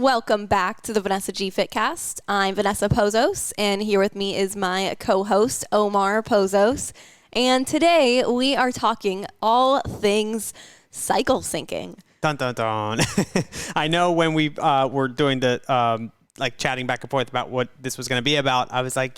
Welcome back to the Vanessa G Fitcast. I'm Vanessa Pozos, and here with me is my co-host, Omar Pozos. And today we are talking all things cycle syncing. Dun, dun, dun. I know when we were doing the chatting back and forth about what this was going to be about, I was like,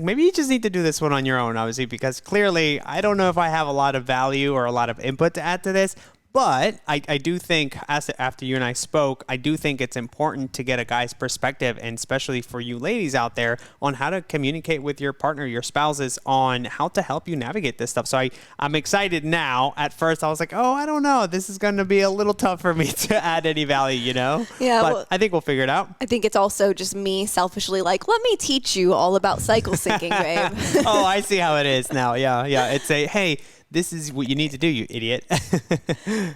maybe you just need to do this one on your own, obviously, because clearly I don't know if I have a lot of value or a lot of input to add to this. But I do think, after you and I spoke, I do think it's important to get a guy's perspective, and especially for you ladies out there, on how to communicate with your partner, your spouses, on how to help you navigate this stuff. So I'm excited now. At first, I was like, I don't know. This is going to be a little tough for me to add any value, Yeah. But I think we'll figure it out. I think it's also just me selfishly like, let me teach you all about cycle syncing, babe. Oh, I see how it is now. Yeah. It's hey, this is what you need to do, you idiot.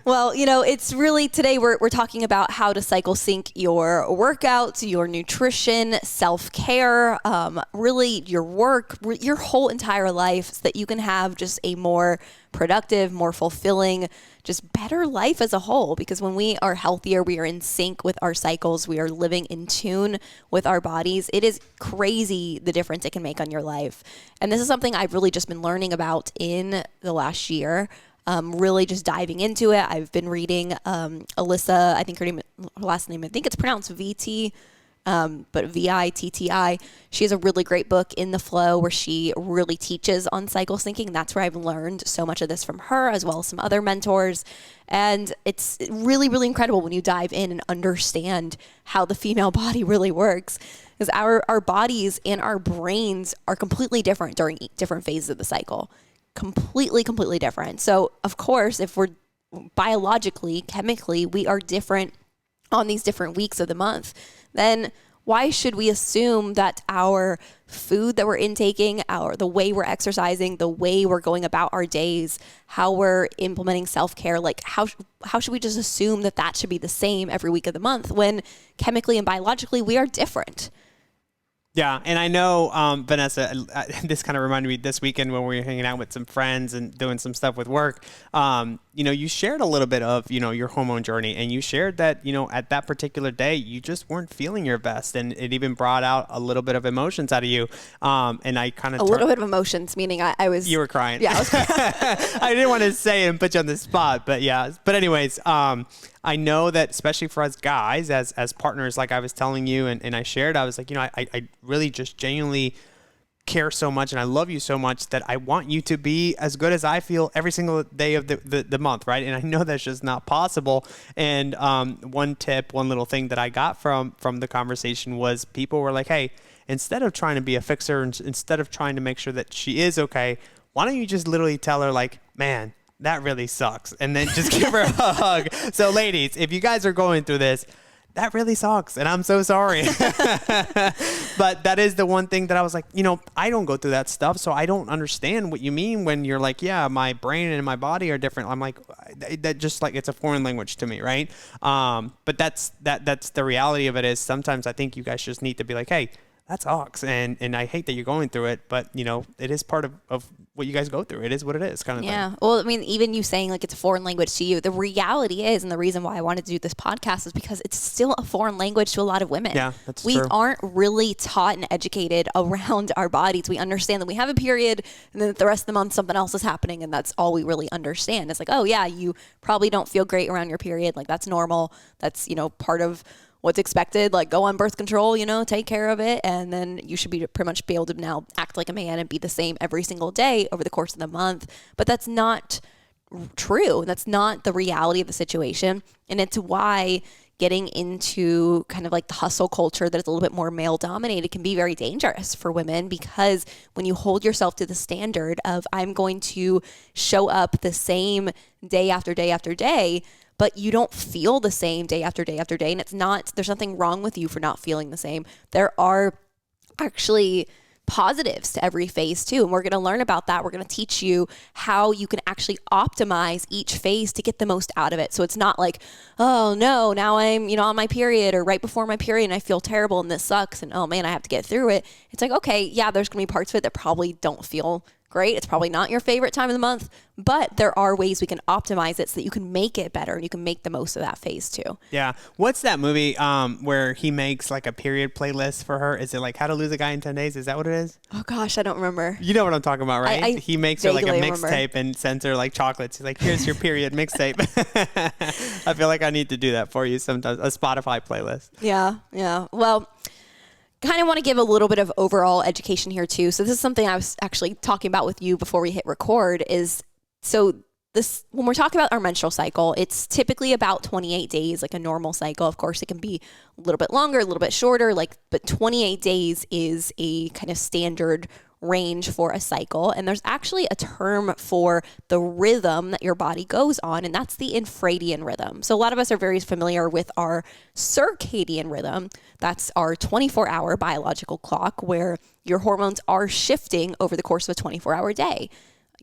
Well, it's really today we're talking about how to cycle sync your workouts, your nutrition, self-care, really your work, your whole entire life, so that you can have just a more productive, more fulfilling, just better life as a whole. Because when we are healthier, we are in sync with our cycles, we are living in tune with our bodies. It is crazy the difference it can make on your life. And this is something I've really just been learning about in the last year. Really just diving into it. I've been reading Alyssa, I think her last name, I think it's pronounced VT, but VITTI. She has a really great book, In the Flow, where she really teaches on cycle syncing. That's where I've learned so much of this from her, as well as some other mentors. And it's really, really incredible when you dive in and understand how the female body really works. Because our bodies and our brains are completely different during different phases of the cycle. Completely different. So, of course, if we're biologically, chemically, we are different on these different weeks of the month, then why should we assume that our food that we're intaking, the way we're exercising, the way we're going about our days, how we're implementing self-care, like how should we just assume that should be the same every week of the month when chemically and biologically we are different? Yeah, and I know, Vanessa, this kind of reminded me this weekend when we were hanging out with some friends and doing some stuff with work. You shared a little bit of, your hormone journey, and you shared that, at that particular day, you just weren't feeling your best, and it even brought out a little bit of emotions out of you. And I kind of... little bit of emotions, meaning I was... You were crying. Yeah, I was crying. I didn't want to say it and put you on the spot, but yeah. But anyways, I know that especially for us guys, as partners, like I was telling you and I shared, I was like, I really just genuinely care so much and I love you so much that I want you to be as good as I feel every single day of the month, right? And I know that's just not possible. And one little thing that I got from the conversation was people were like, hey, instead of trying to be a fixer, instead of trying to make sure that she is okay, why don't you just literally tell her like, man, that really sucks, and then just give her a hug. So ladies, if you guys are going through this, that really sucks, and I'm so sorry. But that is the one thing that I was like, I don't go through that stuff, so I don't understand what you mean when you're like, yeah, my brain and my body are different. I'm like, that just like, it's a foreign language to me, right? But that's the reality of it is sometimes I think you guys just need to be like, hey, that sucks, and I hate that you're going through it, but it is part of what you guys go through. It is what it is, kind of thing. Yeah. Well, I mean, even you saying like it's a foreign language to you, the reality is, and the reason why I wanted to do this podcast is because it's still a foreign language to a lot of women. Yeah, that's true. We aren't really taught and educated around our bodies. We understand that we have a period, and then the rest of the month something else is happening, and that's all we really understand. It's like, oh yeah, you probably don't feel great around your period. Like that's normal. That's part of what's expected, like go on birth control, take care of it. And then you should be pretty much be able to now act like a man and be the same every single day over the course of the month. But that's not true. That's not the reality of the situation. And it's why getting into kind of like the hustle culture that is a little bit more male dominated can be very dangerous for women, because when you hold yourself to the standard of I'm going to show up the same day after day after day, but you don't feel the same day after day after day. And there's nothing wrong with you for not feeling the same. There are actually positives to every phase too. And we're going to learn about that. We're going to teach you how you can actually optimize each phase to get the most out of it. So it's not like, oh no, now I'm, on my period or right before my period and I feel terrible and this sucks and oh man, I have to get through it. It's like, okay, yeah, there's going to be parts of it that probably don't feel Great. It's probably not your favorite time of the month, but there are ways we can optimize it so that you can make it better and you can make the most of that phase too. Yeah. What's that movie where he makes like a period playlist for her? Is it like How to Lose a Guy in 10 Days? Is that what it is? Oh gosh, I don't remember. You know what I'm talking about, right? I He makes her like a vaguely mixtape and sends her like chocolates. He's like, here's your period mixtape. I feel like I need to do that for you sometimes, a Spotify playlist. Yeah. Yeah. Well, kind of want to give a little bit of overall education here too. So this is something I was actually talking about with you before we hit record is, so this, when we're talking about our menstrual cycle, it's typically about 28 days, like a normal cycle. Of course, it can be a little bit longer, a little bit shorter, but 28 days is a kind of standard range for a cycle. And there's actually a term for the rhythm that your body goes on, and that's the infradian rhythm. So a lot of us are very familiar with our circadian rhythm. That's our 24-hour biological clock where your hormones are shifting over the course of a 24-hour day.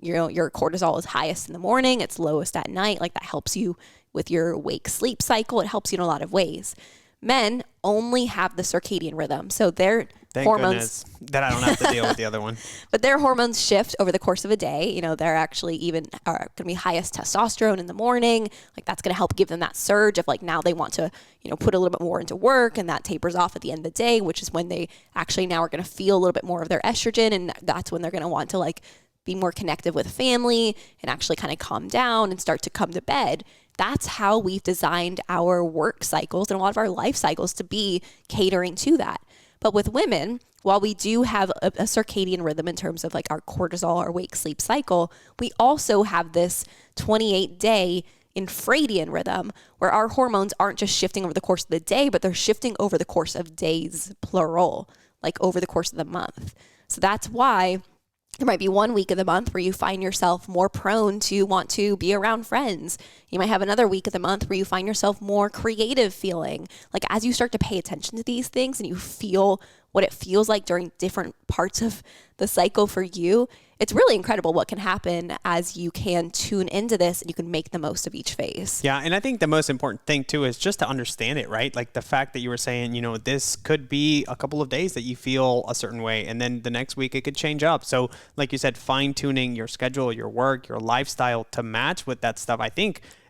You know, your cortisol is highest in the morning, it's lowest at night. Like that helps you with your wake sleep cycle. It helps you in a lot of ways. Men only have the circadian rhythm. So their Thank hormones goodness that I don't have to deal with the other one. But their hormones shift over the course of a day. You know, they're actually even are going to be highest testosterone in the morning. Like that's going to help give them that surge of like now they want to, you know, put a little bit more into work, and that tapers off at the end of the day, which is when they actually now are going to feel a little bit more of their estrogen, and that's when they're going to want to like be more connected with family and actually kind of calm down and start to come to bed. That's how we've designed our work cycles and a lot of our life cycles to be catering to that. But with women, while we do have a circadian rhythm in terms of like our cortisol, our wake sleep cycle, we also have this 28-day infradian rhythm where our hormones aren't just shifting over the course of the day, but they're shifting over the course of days, plural, like over the course of the month. So that's why there might be 1 week of the month where you find yourself more prone to want to be around friends. You might have another week of the month where you find yourself more creative feeling. Like as you start to pay attention to these things and you feel what it feels like during different parts of the cycle for you, it's really incredible what can happen as you can tune into this and you can make the most of each phase. Yeah. And I think the most important thing too is just to understand it, right? Like the fact that you were saying, you know, this could be a couple of days that you feel a certain way, and then the next week it could change up. So like you said, fine tuning your schedule, your work, your lifestyle to match with that stuff.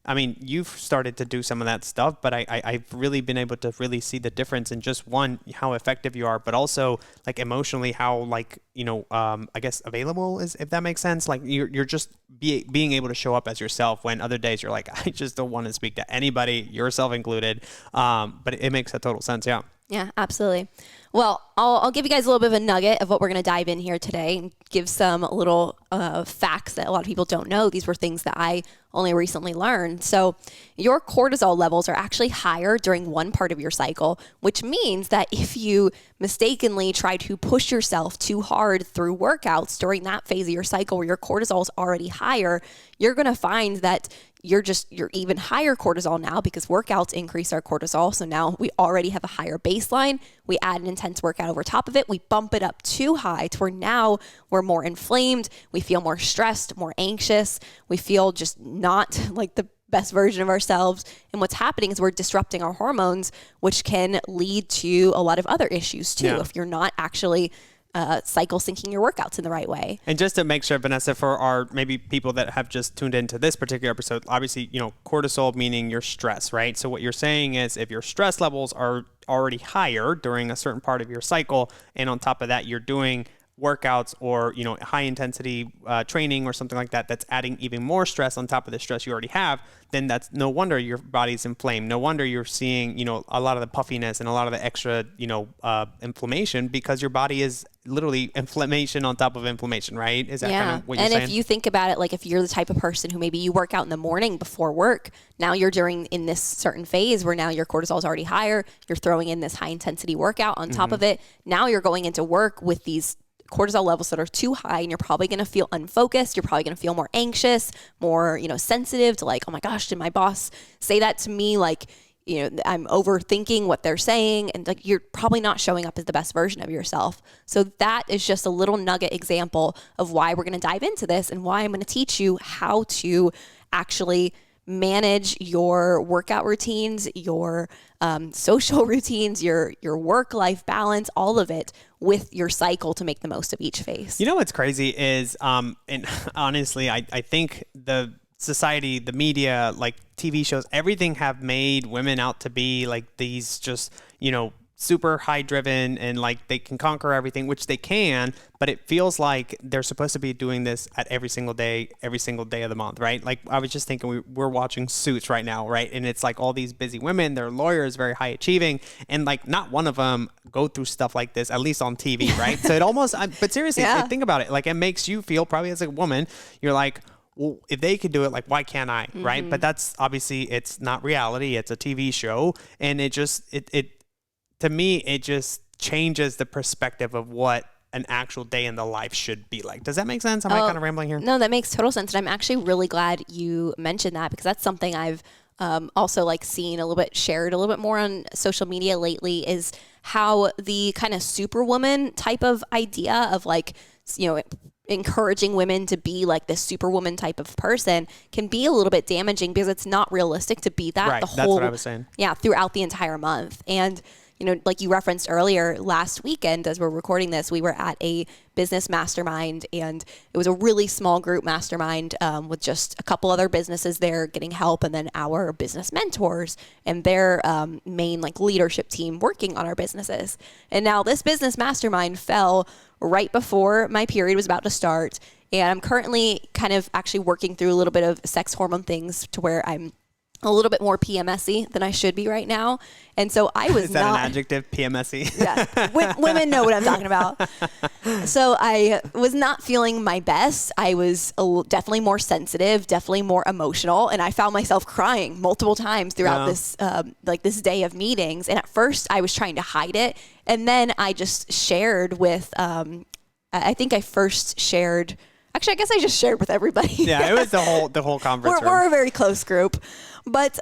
I mean, you've started to do some of that stuff, but I've really been able to really see the difference in just one, how effective you are, but also like emotionally, how like, you know, I guess available is, if that makes sense. Like you're just being able to show up as yourself when other days you're like, I just don't want to speak to anybody, yourself included. But it makes a total sense. Yeah. Yeah, absolutely. Well, I'll give you guys a little bit of a nugget of what we're going to dive in here today and give some little facts that a lot of people don't know. These were things that I only recently learned. So your cortisol levels are actually higher during one part of your cycle, which means that if you mistakenly try to push yourself too hard through workouts during that phase of your cycle where your cortisol is already higher, you're going to find that you're even higher cortisol now because workouts increase our cortisol. So now we already have a higher baseline. We add an intense workout over top of it. We bump it up too high to where now we're more inflamed. We feel more stressed, more anxious. We feel just not like the best version of ourselves. And what's happening is we're disrupting our hormones, which can lead to a lot of other issues too. Yeah. If you're not actually cycle syncing your workouts in the right way. And just to make sure, Vanessa, for our maybe people that have just tuned into this particular episode, obviously, you know, cortisol meaning your stress, right? So what you're saying is if your stress levels are already higher during a certain part of your cycle, and on top of that, you're doing workouts or, you know, high intensity training or something like that, that's adding even more stress on top of the stress you already have, then that's no wonder your body's inflamed. No wonder you're seeing, you know, a lot of the puffiness and a lot of the extra, you know, inflammation, because your body is literally inflammation on top of inflammation, right? Is that kind of what you're saying? And if you think about it, like if you're the type of person who maybe you work out in the morning before work, now you're in this certain phase where now your cortisol is already higher, you're throwing in this high intensity workout on top of it. Now you're going into work with these cortisol levels that are too high, and you're probably going to feel unfocused. You're probably going to feel more anxious, more, you know, sensitive to like, oh my gosh, did my boss say that to me? Like, you know, I'm overthinking what they're saying, and like you're probably not showing up as the best version of yourself. So that is just a little nugget example of why we're going to dive into this and why I'm going to teach you how to actually manage your workout routines, your social routines, your work-life balance, all of it with your cycle to make the most of each phase. You know what's crazy is, and honestly, I think the society, the media, like TV shows, everything have made women out to be like these just, super high driven and like they can conquer everything, which they can, but it feels like they're supposed to be doing this at every single day of the month, right? Like I was just thinking we're watching Suits right now, right? And it's like all these busy women, they're lawyers, very high achieving, and like not one of them go through stuff like this, at least on TV, right? So it almost, but seriously, think about it. Like it makes you feel, probably as a woman, you're like, well, if they could do it, like, why can't I? Mm-hmm. Right. But that's obviously, it's not reality. It's a TV show. And it just, to me, it just changes the perspective of what an actual day in the life should be like. Does that make sense? Am I kind of rambling here? No, that makes total sense. And I'm actually really glad you mentioned that, because that's something I've also like seen a little bit shared a little bit more on social media lately, is how the kind of superwoman type of idea of like, encouraging women to be like this superwoman type of person can be a little bit damaging, because it's not realistic to be that right, the whole, that's what I was saying. Yeah, throughout the entire month. And like you referenced earlier, last weekend as we're recording this, we were at a business mastermind, and it was a really small group mastermind with just a couple other businesses there getting help, and then our business mentors and their main like leadership team working on our businesses. And now this business mastermind fell right before my period was about to start, and I'm currently kind of actually working through a little bit of sex hormone things to where I'm a little bit more PMSy than I should be right now. And so I was Is that an adjective, PMSy? Yeah, women know what I'm talking about. So I was not feeling my best. I was definitely more sensitive, definitely more emotional. And I found myself crying multiple times throughout this day of meetings. And at first I was trying to hide it. And then I just shared with, I think I first shared, actually, I guess I just shared with everybody. Yeah, it was the whole conference room. We're a very close group. But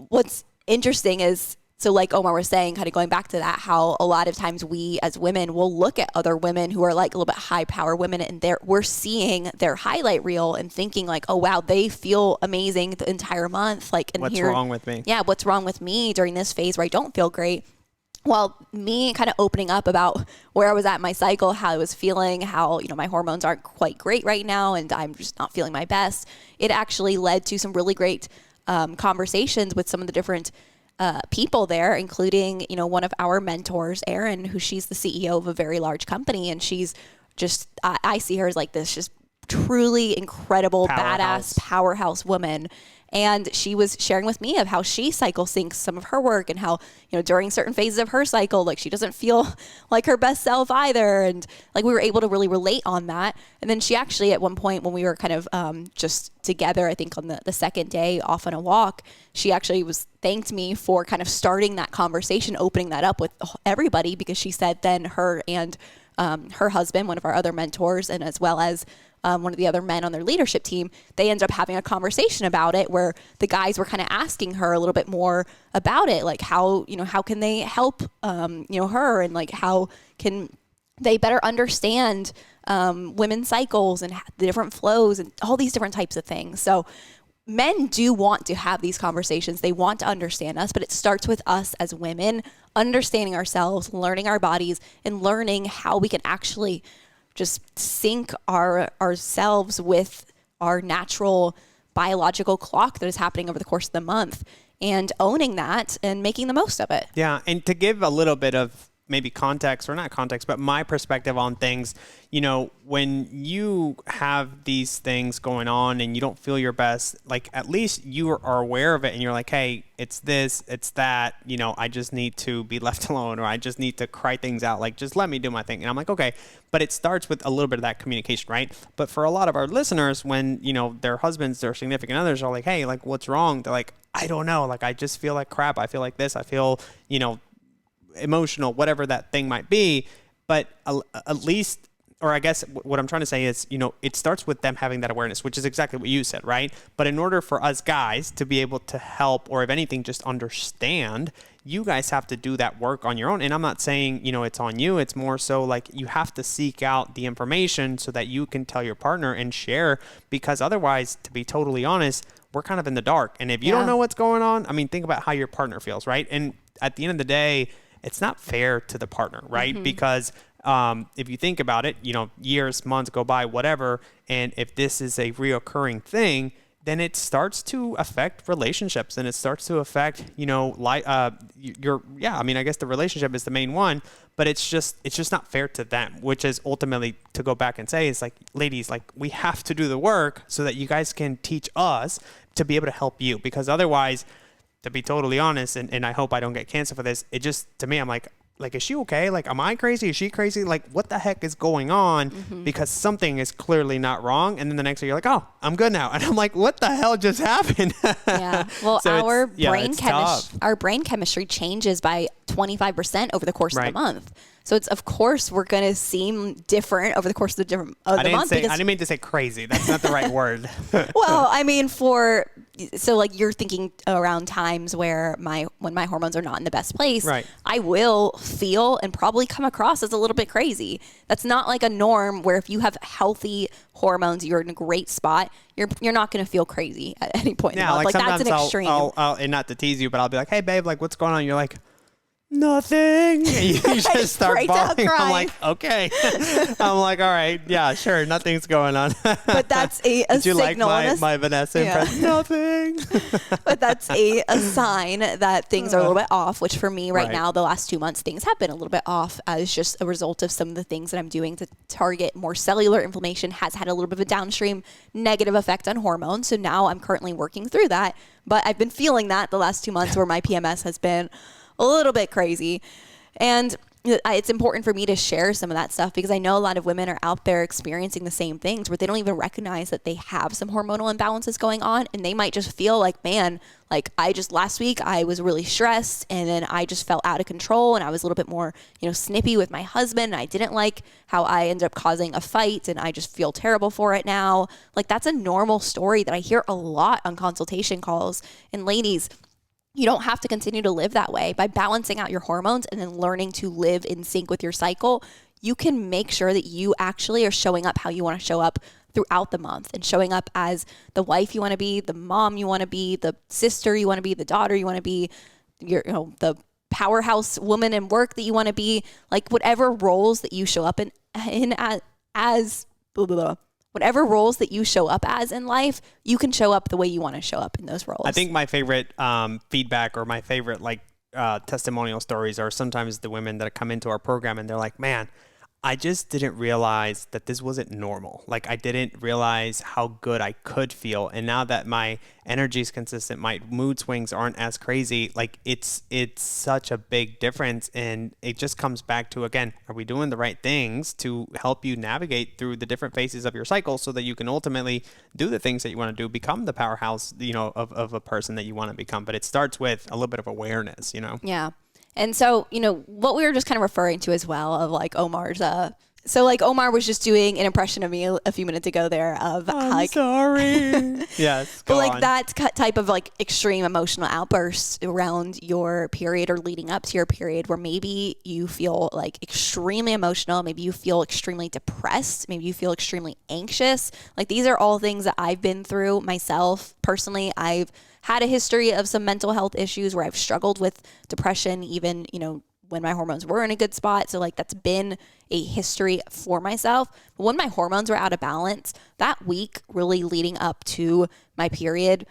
what's interesting is, so like Omar was saying, kind of going back to that, how a lot of times we as women will look at other women who are like a little bit high power women, and we're seeing their highlight reel and thinking like, oh wow, they feel amazing the entire month. Like, and what's wrong with me? Yeah, what's wrong with me during this phase where I don't feel great? Well, me kind of opening up about where I was at in my cycle, how I was feeling, how, my hormones aren't quite great right now, and I'm just not feeling my best. It actually led to some really great conversations with some of the different people there, including, one of our mentors, Erin, who she's the CEO of a very large company. And she's just, I see her as like this just truly incredible, badass powerhouse woman. And she was sharing with me of how she cycle syncs some of her work, and how, during certain phases of her cycle, like she doesn't feel like her best self either. And like we were able to really relate on that. And then she actually, at one point when we were kind of just together, I think on the second day off on a walk, she actually thanked me for kind of starting that conversation, opening that up with everybody, because she said then her and her husband, one of our other mentors, and as well as one of the other men on their leadership team, they ended up having a conversation about it, where the guys were kind of asking her a little bit more about it, like how can they help, her, and like how can they better understand women's cycles and the different flows and all these different types of things. So men do want to have these conversations. They want to understand us, but it starts with us as women understanding ourselves, learning our bodies, and learning how we can actually just sync ourselves with our natural biological clock that is happening over the course of the month, and owning that and making the most of it. Yeah. And to give a little bit of maybe context, or not context, but my perspective on things, when you have these things going on and you don't feel your best, like at least you are aware of it, and you're like, hey, it's this, it's that, I just need to be left alone, or I just need to cry things out. Like, just let me do my thing. And I'm like, okay, but it starts with a little bit of that communication, right? But for a lot of our listeners, when, their husbands, their significant others are like, hey, like, what's wrong? They're like, I don't know. Like, I just feel like crap. I feel like this. I feel, emotional, whatever that thing might be. But at least, or I guess what I'm trying to say is, it starts with them having that awareness, which is exactly what you said, right? But in order for us guys to be able to help, or if anything, just understand, you guys have to do that work on your own. And I'm not saying, it's on you. It's more so like you have to seek out the information so that you can tell your partner and share, because otherwise, to be totally honest, we're kind of in the dark. And if you don't know what's going on, I mean, think about how your partner feels, right? And at the end of the day, it's not fair to the partner, right? Because if you think about it, you know, years, months go by, whatever. And if this is a reoccurring thing, then it starts to affect relationships, and it starts to affect, you know, I mean, I guess the relationship is the main one, but it's just not fair to them, which is ultimately to go back and say, it's like, ladies, like, we have to do the work so that you guys can teach us to be able to help you, because otherwise, to be totally honest, and I hope I don't get canceled for this, it just, to me, I'm like, is she okay? Like, am I crazy? Is she crazy? Like, what the heck is going on? Because something is clearly not wrong. And then the next day you're like, oh, I'm good now. And I'm like, what the hell just happened? Yeah. Well, So our brain chemistry changes by 25% over the course of the month. So it's, of course, we're going to seem different over the course of the month. I didn't mean to say crazy. That's not the right word. Well, I mean, so like you're thinking around times where when my hormones are not in the best place, right, I will feel and probably come across as a little bit crazy. That's not like a norm where if you have healthy hormones, you're in a great spot. You're not going to feel crazy at any point in the month. Like that's an extreme. I'll, and not to tease you, but I'll be like, hey babe, like what's going on? You're like, nothing. And you just start bawling. I'm like, okay. I'm like, all right, yeah, sure, nothing's going on. But that's a Did you signal. like my Vanessa impression? Nothing. But that's a sign that things are a little bit off, which for me right now, the last 2 months, things have been a little bit off as just a result of some of the things that I'm doing to target more cellular inflammation has had a little bit of a downstream negative effect on hormones. So now I'm currently working through that. But I've been feeling that the last 2 months where my PMS has been a little bit crazy. And it's important for me to share some of that stuff because I know a lot of women are out there experiencing the same things where they don't even recognize that they have some hormonal imbalances going on. And they might just feel like, man, like last week I was really stressed and then I just felt out of control and I was a little bit more, snippy with my husband. And I didn't like how I ended up causing a fight and I just feel terrible for it now. Like that's a normal story that I hear a lot on consultation calls. And ladies, you don't have to continue to live that way. By balancing out your hormones and then learning to live in sync with your cycle, you can make sure that you actually are showing up how you want to show up throughout the month and showing up as the wife you want to be, the mom you want to be, the sister you want to be, the daughter you want to be, the powerhouse woman in work that you want to be, like whatever roles that you show up in as blah, blah, blah. Whatever roles that you show up as in life, you can show up the way you want to show up in those roles. I think my favorite feedback or my favorite testimonial stories are sometimes the women that come into our program and they're like, man, I just didn't realize that this wasn't normal. Like I didn't realize how good I could feel. And now that my energy is consistent, my mood swings aren't as crazy. Like it's such a big difference. And it just comes back to, again, are we doing the right things to help you navigate through the different phases of your cycle so that you can ultimately do the things that you want to do, become the powerhouse, of a person that you want to become. But it starts with a little bit of awareness, Yeah. And so, what we were just kind of referring to as well of like Omar's, Omar was just doing an impression of me a few minutes ago there of I'm sorry. Yes. But like that type of like extreme emotional outburst around your period or leading up to your period where maybe you feel like extremely emotional, maybe you feel extremely depressed, maybe you feel extremely anxious. Like these are all things that I've been through myself personally. I've had a history of some mental health issues where I've struggled with depression, even, when my hormones were in a good spot. So like that's been a history for myself. But when my hormones were out of balance, that week really leading up to my period,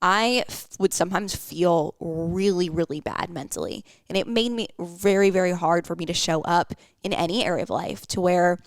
I would sometimes feel really, really bad mentally. And it made me very, very hard for me to show up in any area of life to where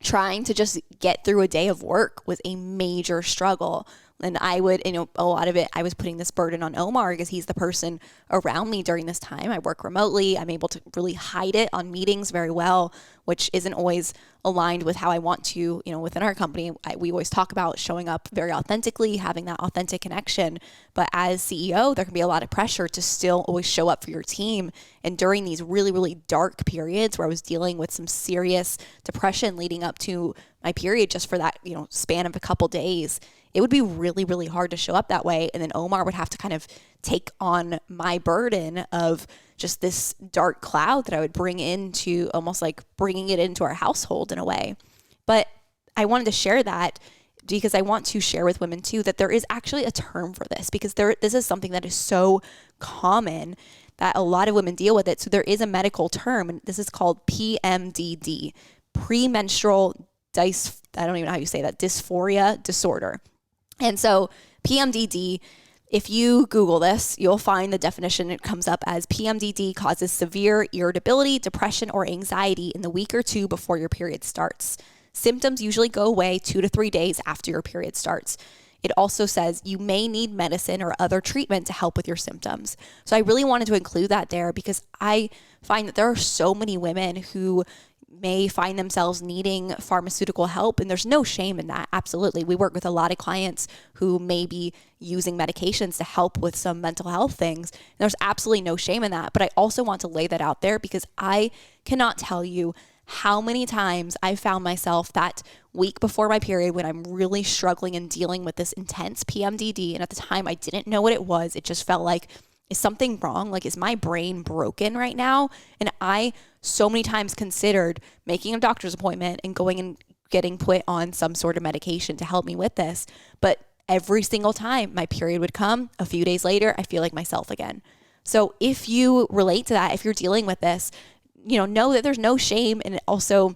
trying to just get through a day of work was a major struggle. And I would, a lot of it, I was putting this burden on Omar because he's the person around me during this time. I work remotely. I'm able to really hide it on meetings very well, which isn't always aligned with how I want to, within our company. We always talk about showing up very authentically, having that authentic connection. But as CEO, there can be a lot of pressure to still always show up for your team. And during these really, really dark periods where I was dealing with some serious depression leading up to my period just for that, span of a couple days, it would be really, really hard to show up that way. And then Omar would have to kind of take on my burden of just this dark cloud that I would bring into almost like bringing it into our household in a way. But I wanted to share that because I want to share with women too that there is actually a term for this, because this is something that is so common that a lot of women deal with it. So there is a medical term, and this is called PMDD, premenstrual I don't even know how you say that, dysphoria disorder. And so PMDD, if you Google this, you'll find the definition. It comes up as PMDD causes severe irritability, depression, or anxiety in the week or two before your period starts. Symptoms usually go away 2 to 3 days after your period starts. It also says you may need medicine or other treatment to help with your symptoms. So I really wanted to include that there because I find that there are so many women who may find themselves needing pharmaceutical help, and there's no shame in that. Absolutely. We work with a lot of clients who may be using medications to help with some mental health things. There's absolutely no shame in that. But I also want to lay that out there because I cannot tell you how many times I found myself that week before my period when I'm really struggling and dealing with this intense PMDD. And at the time I didn't know what it was. It just felt like, is something wrong? Like, is my brain broken right now? And I so many times considered making a doctor's appointment and going and getting put on some sort of medication to help me with this. But every single time my period would come, a few days later, I feel like myself again. So if you relate to that, if you're dealing with this, know that there's no shame in also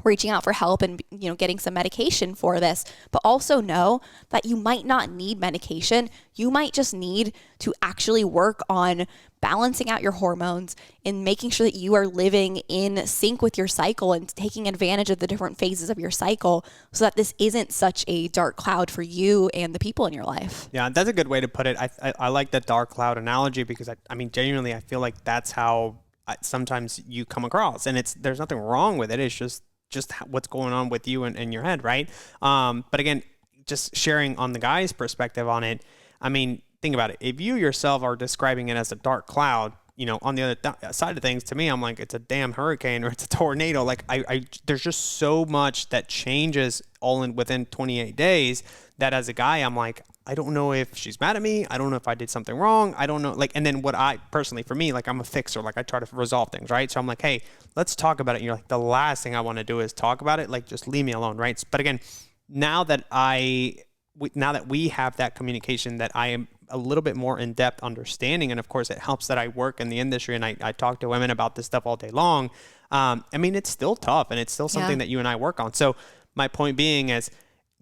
reaching out for help and, getting some medication for this, but also know that you might not need medication. You might just need to actually work on balancing out your hormones and making sure that you are living in sync with your cycle and taking advantage of the different phases of your cycle so that this isn't such a dark cloud for you and the people in your life. Yeah, that's a good way to put it. I like the dark cloud analogy because genuinely, I feel like that's how sometimes you come across, and there's nothing wrong with it. It's just what's going on with you and in your head, right? But again, just sharing on the guy's perspective on it, think about it. If you yourself are describing it as a dark cloud, on the other side of things, to me, I'm like, it's a damn hurricane or it's a tornado. Like there's just so much that changes within 28 days that as a guy, I'm like, I don't know if she's mad at me. I don't know if I did something wrong. I don't know. And then what I personally, for me, I'm a fixer. I try to resolve things, right? So I'm like, hey, let's talk about it. And you're like, the last thing I want to do is talk about it. Just leave me alone, right? But again, now that we have that communication, that I am a little bit more in-depth understanding, and of course it helps that I work in the industry and I talk to women about this stuff all day long. It's still tough and it's still something that you and I work on. So my point being is,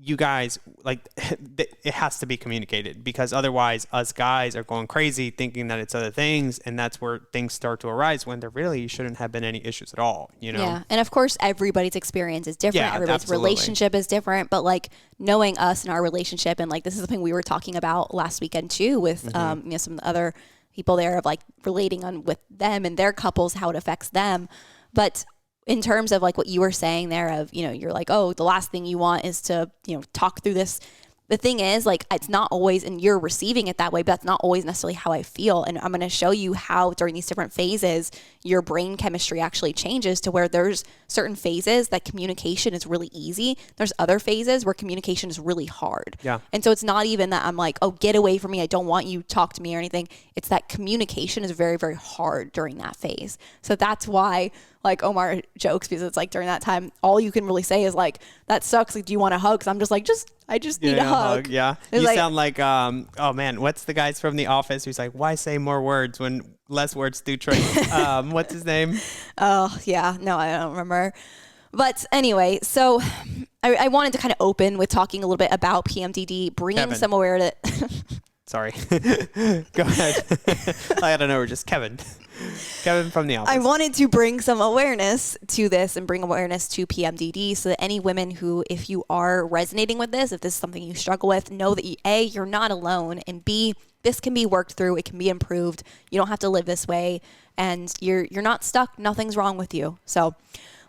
you guys, it has to be communicated, because otherwise us guys are going crazy thinking that it's other things, and that's where things start to arise when there really shouldn't have been any issues at all, Yeah, and of course everybody's experience is different. Yeah, everybody's absolutely. Relationship is different, but knowing us and our relationship, and this is something we were talking about last weekend too with some of the other people there, of relating on with them and their couples, how it affects them. But in terms of what you were saying there of, you're like, oh, the last thing you want is to, talk through this. The thing is, it's not always, and you're receiving it that way, but that's not always necessarily how I feel. And I'm going to show you how during these different phases, your brain chemistry actually changes to where there's certain phases that communication is really easy. There's other phases where communication is really hard. Yeah. And so it's not even that I'm like, oh, get away from me, I don't want you to talk to me or anything. It's that communication is very, very hard during that phase. So that's why, Omar jokes, because it's during that time, all you can really say is that sucks. Do you want a hug? Because I'm just I just need a hug. Yeah. It's you sound like, oh man, what's the guys from The Office who's like, why say more words when less words do trick? What's his name? Oh yeah. No, I don't remember. But anyway, so I wanted to kind of open with talking a little bit about PMDD, bringing Kevin. some awareness. Sorry. Go ahead. I don't know. We're just Kevin. Kevin from The Office. I wanted to bring some awareness to this and bring awareness to PMDD so that any women who, if you are resonating with this, if this is something you struggle with, know that A, you're not alone, and B, this can be worked through. It can be improved. You don't have to live this way, and you're not stuck. Nothing's wrong with you. So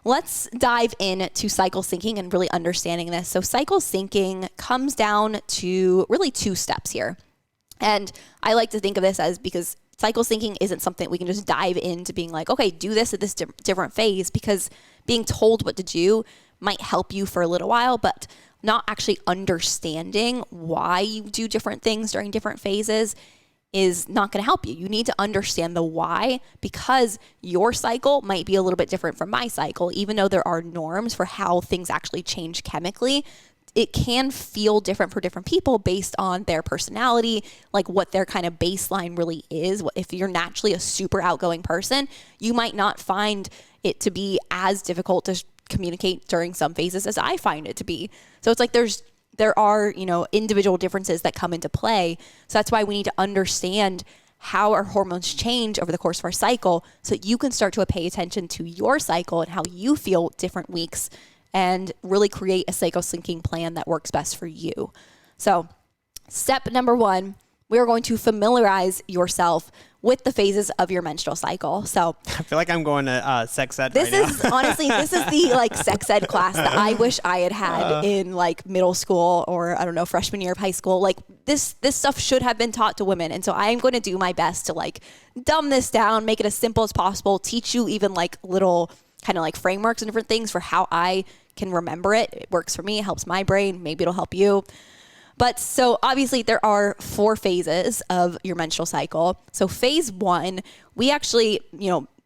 let's dive into cycle syncing and really understanding this. So cycle syncing comes down to really 2 steps here. And I like to think of this as, because cycle syncing isn't something we can just dive into being like, okay, do this at this different phase, because being told what to do might help you for a little while, but not actually understanding why you do different things during different phases is not going to help you. You need to understand the why, because your cycle might be a little bit different from my cycle, even though there are norms for how things actually change chemically. it can feel different for different people based on their personality, like what their kind of baseline really is. If you're naturally a super outgoing person, you might not find it to be as difficult to communicate during some phases as I find it to be. So it's like there are, individual differences that come into play. So that's why we need to understand how our hormones change over the course of our cycle so that you can start to pay attention to your cycle and how you feel different weeks and really create a cycle syncing plan that works best for you. So step number 1, we are going to familiarize yourself with the phases of your menstrual cycle. So I feel like I'm going to sex ed this right is honestly, this is the like sex ed class that I wish I had in like middle school or I don't know, freshman year of high school. Like this stuff should have been taught to women. And so I'm going to do my best to like dumb this down, make it as simple as possible, teach you even like little kind of like frameworks and different things for how I can remember it. It works for me. It helps my brain. Maybe it'll help you. But so obviously there are 4 phases of your menstrual cycle. So phase 1, we actually,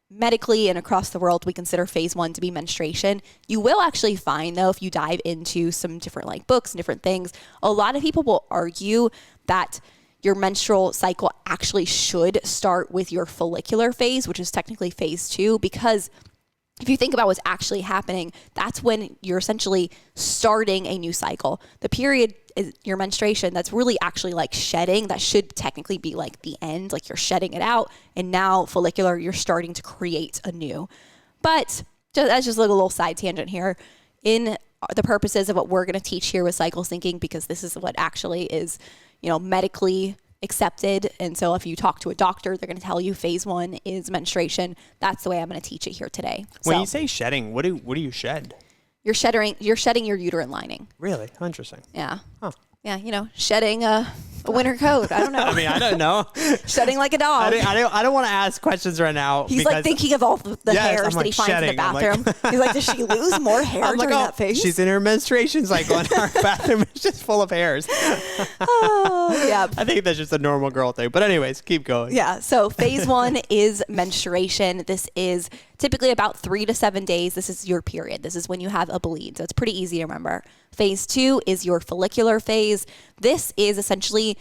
medically and across the world, we consider phase 1 to be menstruation. You will actually find though, if you dive into some different like books and different things, a lot of people will argue that your menstrual cycle actually should start with your follicular phase, which is technically phase 2, because if you think about what's actually happening, that's when you're essentially starting a new cycle. The period is your menstruation. That's really actually like shedding. That should technically be like the end, like you're shedding it out. And now follicular, you're starting to create anew. But that's just like a little side tangent here. In the purposes of what we're going to teach here with cycle syncing, because this is what actually is, medically accepted. And so if you talk to a doctor, they're going to tell you phase 1 is menstruation. That's the way I'm going to teach it here today. When you say shedding, what do you shed? You're shedding your uterine lining. Really? Interesting. Yeah. Huh. Yeah, shedding a winter coat. I don't know. I mean, I don't know. Shedding like a dog. I don't want to ask questions right now. He's like thinking of all the hairs that he finds in the bathroom. He's like, does she lose more hair during that phase? She's in her menstruation cycle and our bathroom is just full of hairs. Oh, yeah. I think that's just a normal girl thing. But anyways, keep going. Yeah. So phase 1 is menstruation. This is typically about 3 to 7 days. This is your period. This is when you have a bleed. So it's pretty easy to remember. Phase 2 is your follicular phase. This is essentially,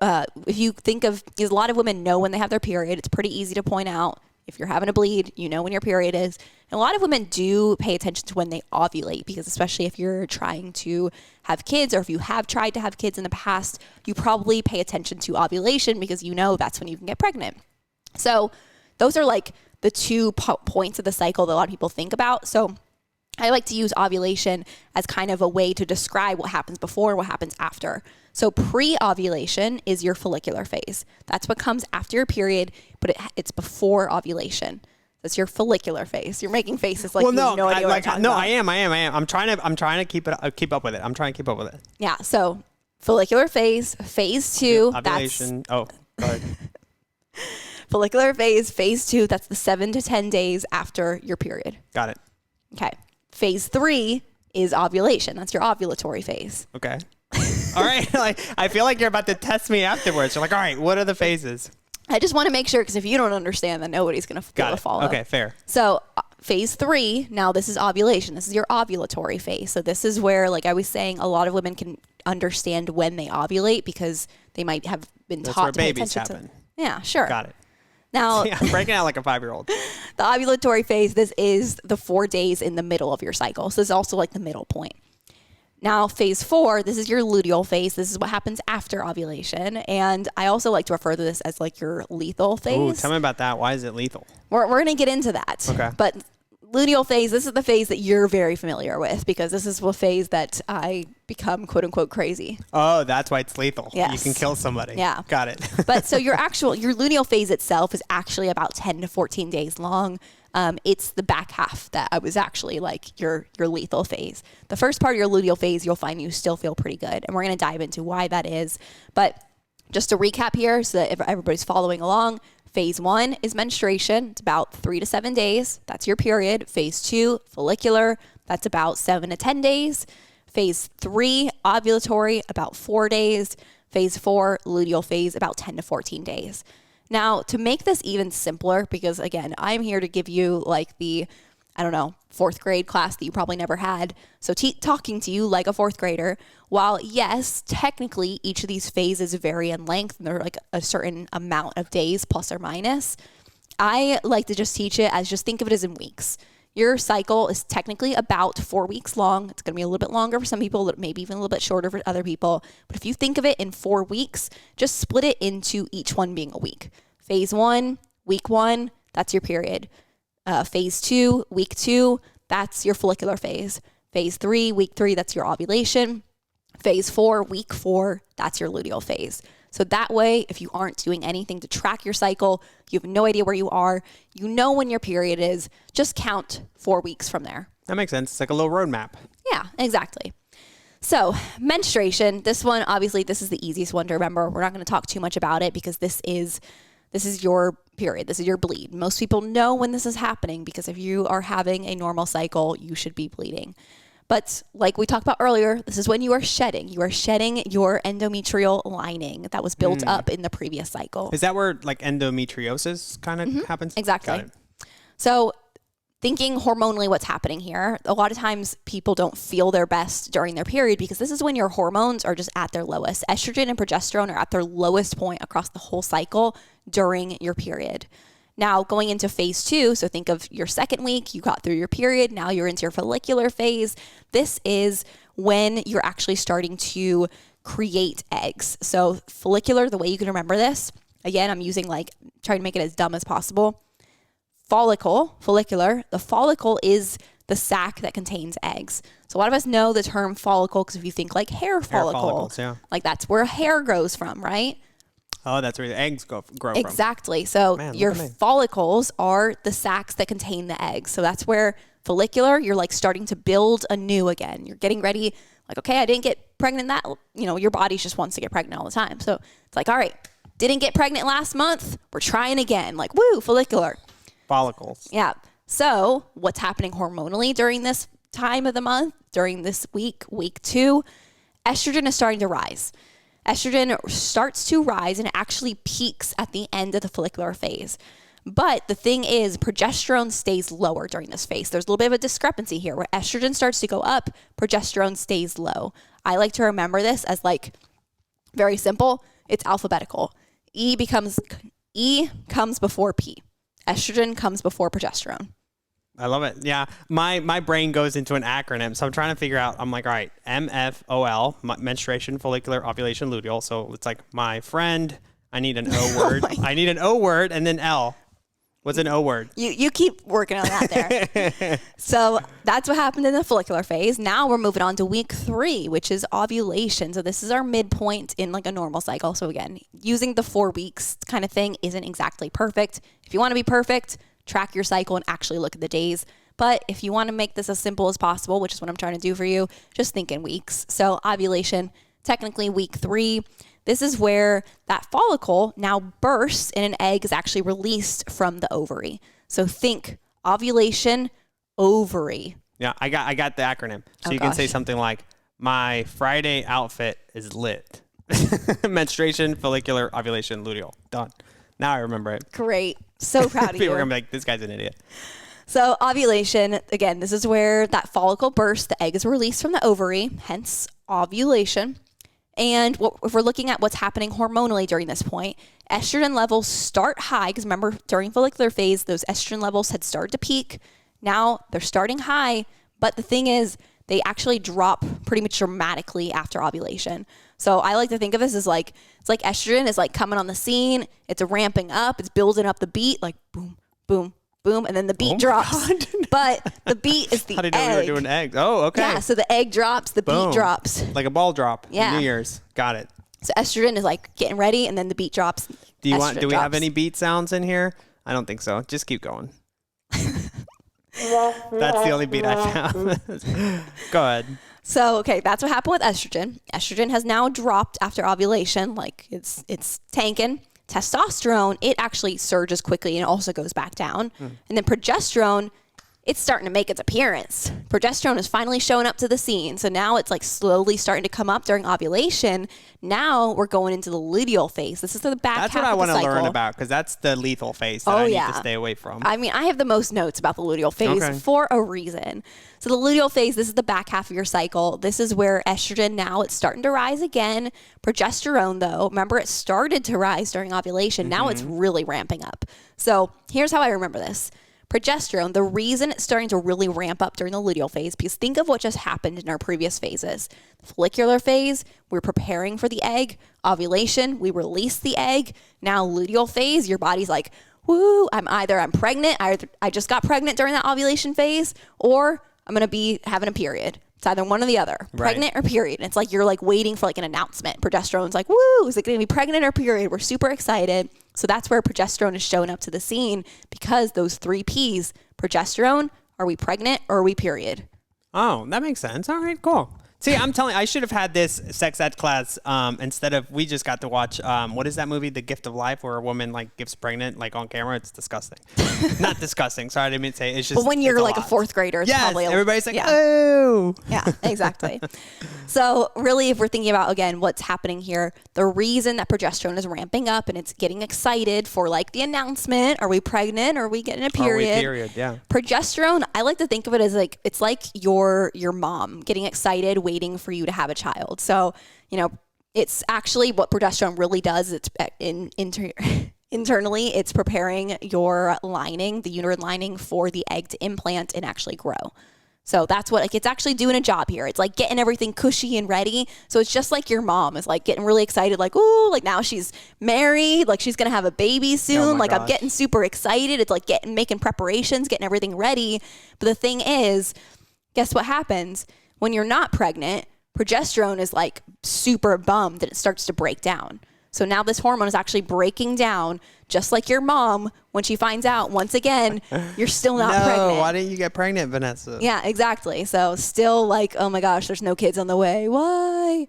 if you think of, because a lot of women know when they have their period. It's pretty easy to point out. If you're having a bleed, you know when your period is. And a lot of women do pay attention to when they ovulate, because especially if you're trying to have kids or if you have tried to have kids in the past, you probably pay attention to ovulation because that's when you can get pregnant. So those are like the 2 points of the cycle that a lot of people think about. So I like to use ovulation as kind of a way to describe what happens before and what happens after. So pre-ovulation is your follicular phase. That's what comes after your period, but it's before ovulation. That's your follicular phase. You're making faces like no idea what I'm talking about. I am. I'm trying to keep up with it. I'm trying to keep up with it. Yeah. So follicular phase, phase 2. Ovulation. Go ahead. Follicular phase 2. That's the 7 to 10 days after your period. Got it. Okay. Phase 3 is ovulation. That's your ovulatory phase. Okay. All right. I feel like you're about to test me afterwards. You're like, all right, what are the phases? I just want to make sure, because if you don't understand, then nobody's going to be able to follow. Okay, fair. So phase 3, now this is ovulation. This is your ovulatory phase. So this is where, like I was saying, a lot of women can understand when they ovulate because they might have been taught to pay attention to. Yeah, sure. Got it. Now, I'm breaking out like a 5-year-old. The ovulatory phase, this is the 4 days in the middle of your cycle. So this is also like the middle point. Now, phase 4, this is your luteal phase. This is what happens after ovulation. And I also like to refer to this as like your lethal phase. Ooh, tell me about that. Why is it lethal? We're going to get into that. Okay. But luteal phase, this is the phase that you're very familiar with, because this is the phase that I become quote unquote crazy. Oh, that's why it's lethal. Yes. You can kill somebody. Yeah. Got it. But so your luteal phase itself is actually about 10 to 14 days long. It's the back half that I was actually like your lethal phase. The first part of your luteal phase, you'll find you still feel pretty good. And we're going to dive into why that is. But just to recap here so that if everybody's following along, phase 1 is menstruation. It's about 3 to 7 days. That's your period. Phase 2, follicular. That's about 7 to 10 days. Phase 3, ovulatory, about 4 days. Phase 4, luteal phase, about 10 to 14 days. Now, to make this even simpler, because again, I'm here to give you like the I don't know, fourth grade class that you probably never had. So talking to you like a fourth grader, while yes, technically each of these phases vary in length and they're like a certain amount of days plus or minus, I like to just teach it as just think of it as in weeks. Your cycle is technically about 4 weeks long. It's going to be a little bit longer for some people, maybe even a little bit shorter for other people. But if you think of it in 4 weeks, just split it into each one being a week. Phase 1, week 1, that's your period. Phase 2, week 2, that's your follicular phase. Phase 3, week 3, that's your ovulation. Phase 4, week 4, that's your luteal phase. So that way, if you aren't doing anything to track your cycle, you have no idea where you are, you know when your period is, just count 4 weeks from there. That makes sense. It's like a little roadmap. Yeah, exactly. So menstruation, this one, obviously, this is the easiest one to remember. We're not going to talk too much about it because this is your period. This is your bleed. Most people know when this is happening because if you are having a normal cycle, you should be bleeding. But like we talked about earlier, this is when you are shedding. You are shedding your endometrial lining that was built up in the previous cycle. Is that where like endometriosis kind of happens? Exactly. Got it. So thinking hormonally what's happening here, a lot of times people don't feel their best during their period because this is when your hormones are just at their lowest. Estrogen and progesterone are at their lowest point across the whole cycle during your period. Now going into phase 2, so think of your second week, you got through your period, now you're into your follicular phase. This is when you're actually starting to create eggs. So follicular, the way you can remember this, again, I'm using trying to make it as dumb as possible. Follicular, the follicle is the sac that contains eggs. So a lot of us know the term follicle because if you think like hair follicle, like that's where hair grows from, right? Oh, that's where the eggs grow from. Exactly. So your follicles are the sacs that contain the eggs. So that's where follicular, you're like starting to build anew again. You're getting ready. Like, okay, I didn't get pregnant your body just wants to get pregnant all the time. So it's like, all right, didn't get pregnant last month. We're trying again. Like, woo, follicular. Follicles. Yeah. So what's happening hormonally during this time of the month, during this week 2, estrogen is starting to rise. Estrogen starts to rise and actually peaks at the end of the follicular phase. But the thing is, progesterone stays lower during this phase. There's a little bit of a discrepancy here where estrogen starts to go up, progesterone stays low. I like to remember this as very simple. It's alphabetical. E comes before P. Estrogen comes before progesterone. I love it. Yeah. My brain goes into an acronym. So I'm trying to figure out, I'm like, all right, MFOL, menstruation, follicular, ovulation, luteal. So it's like my friend, I need an O word. I need an O word and then L. What's an O word? You keep working on that there. So that's what happened in the follicular phase. Now we're moving on to week 3, which is ovulation. So this is our midpoint in a normal cycle. So again, using the 4 weeks kind of thing isn't exactly perfect. If you want to be perfect, track your cycle and actually look at the days. But if you want to make this as simple as possible, which is what I'm trying to do for you, just think in weeks. So ovulation, technically week 3. This is where that follicle now bursts and an egg is actually released from the ovary. So think ovulation, ovary. Yeah, I got the acronym. So you can say something like, my Friday outfit is lit. Menstruation, follicular, ovulation, luteal. Done. Now I remember it. Great. So proud of you. People are going to be like, this guy's an idiot. So ovulation, again, this is where that follicle bursts, the egg is released from the ovary, hence ovulation. And if we're looking at what's happening hormonally during this point, estrogen levels start high, because remember, during follicular phase, those estrogen levels had started to peak. Now they're starting high, but the thing is, they actually drop pretty much dramatically after ovulation. So I like to think of this as it's like estrogen is coming on the scene. It's ramping up. It's building up the beat, boom, boom, boom, and then the beat drops. But the beat is the egg. How did you know we were doing eggs? Oh, okay. Yeah, so the egg drops, the beat drops. Like a ball drop. Yeah. New Year's. Got it. So estrogen is getting ready, and then the beat drops. Do we have any beat sounds in here? I don't think so. Just keep going. That's the only beat I found. Go ahead. So, okay, that's what happened with estrogen. Estrogen has now dropped after ovulation, it's tanking. Testosterone, it actually surges quickly and it also goes back down. And then progesterone, it's starting to make its appearance. Progesterone is finally showing up to the scene. So now it's like slowly starting to come up during ovulation. Now we're going into the luteal phase. This is the back half of the cycle. That's what I want to learn about, because that's the lethal phase that I need to stay away from. I mean, I have the most notes about the luteal phase for a reason. So the luteal phase, this is the back half of your cycle. This is where estrogen now, it's starting to rise again. Progesterone, though, remember it started to rise during ovulation. Now it's really ramping up. So here's how I remember this. Progesterone, the reason it's starting to really ramp up during the luteal phase, because think of what just happened in our previous phases. The follicular phase, we're preparing for the egg. Ovulation, we release the egg. Now luteal phase, your body's like, woo, I'm pregnant. I just got pregnant during that ovulation phase, or I'm going to be having a period. It's either one or the other, pregnant or period. And it's like you're like waiting for like an announcement. Progesterone's like, woo, is it going to be pregnant or period? We're super excited. So that's where progesterone is showing up to the scene, because those 3 P's, progesterone, are we pregnant or are we period? Oh, that makes sense. All right, cool. See, I'm telling you, I should have had this sex ed class instead of, we just got to watch, what is that movie, The Gift of Life, where a woman like gets pregnant like on camera? It's disgusting. Not disgusting. Sorry, I didn't mean to say. It's just. But when you're like a 4th grader, it's probably everybody's like, oh. Yeah, exactly. So really, if we're thinking about, again, what's happening here, the reason that progesterone is ramping up and it's getting excited for like the announcement, are we pregnant or are we getting a period? Are we period, yeah. Progesterone, I like to think of it as like, it's like your mom getting excited, waiting for you to have a child. So, you know, it's actually what progesterone really does. It's internally, it's preparing your lining, the uterine lining, for the egg to implant and actually grow. So that's what, like, it's actually doing a job here. It's like getting everything cushy and ready. So it's just like your mom is like getting really excited, like, ooh, like now she's married, like she's going to have a baby soon. Like, I'm getting super excited. It's like making preparations, getting everything ready. But the thing is, guess what happens when you're not pregnant? Progesterone is like super bummed that it starts to break down. So now this hormone is actually breaking down, just like your mom, when she finds out, once again, you're still not pregnant. Why didn't you get pregnant, Vanessa? Yeah, exactly. So still like, oh my gosh, there's no kids on the way. Why?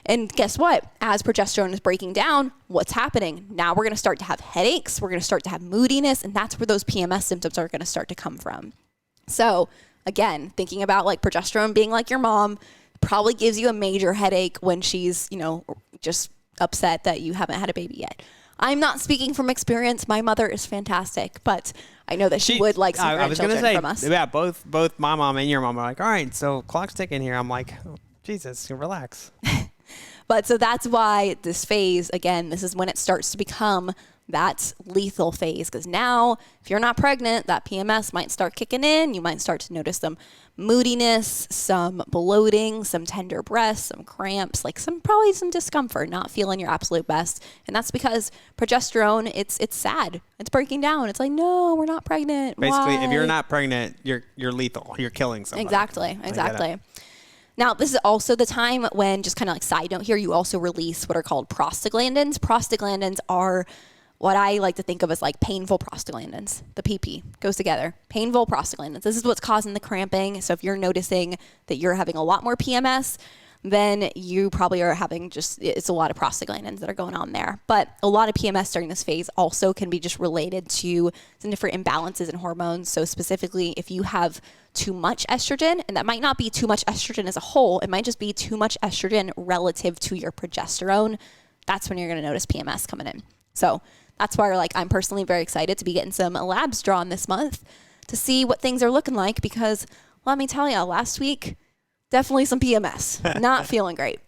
And guess what? As progesterone is breaking down, what's happening? Now we're going to start to have headaches. We're going to start to have moodiness. And that's where those PMS symptoms are going to start to come from. So again, thinking about like progesterone being like your mom probably gives you a major headache when she's, you know, just upset that you haven't had a baby yet. I'm not speaking from experience. My mother is fantastic, but I know that she would like some grandchildren from us. Yeah, both my mom and your mom are like, all right, so clock's ticking here. I'm like, oh, Jesus, relax. But so that's why this phase, again, this is when it starts to become that lethal phase, because now if you're not pregnant, that PMS might start kicking in. You might start to notice some moodiness, some bloating, some tender breasts, some cramps, like probably some discomfort, not feeling your absolute best. And that's because progesterone, it's sad. It's breaking down. It's like, no, we're not pregnant. Basically, Why? if you're not pregnant, you're lethal. You're killing somebody. Exactly. Now, this is also the time when, just kind of like side note here, you also release what are called prostaglandins. Prostaglandins are what I like to think of as like painful prostaglandins. The PP goes together. Painful prostaglandins. This is what's causing the cramping. So if you're noticing that you're having a lot more PMS, then you probably are having it's a lot of prostaglandins that are going on there. But a lot of PMS during this phase also can be just related to some different imbalances in hormones. So specifically, if you have too much estrogen, and that might not be too much estrogen as a whole, it might just be too much estrogen relative to your progesterone, that's when you're going to notice PMS coming in. So that's why I'm personally very excited to be getting some labs drawn this month to see what things are looking like, because let me tell you, last week, definitely some PMS. Not feeling great.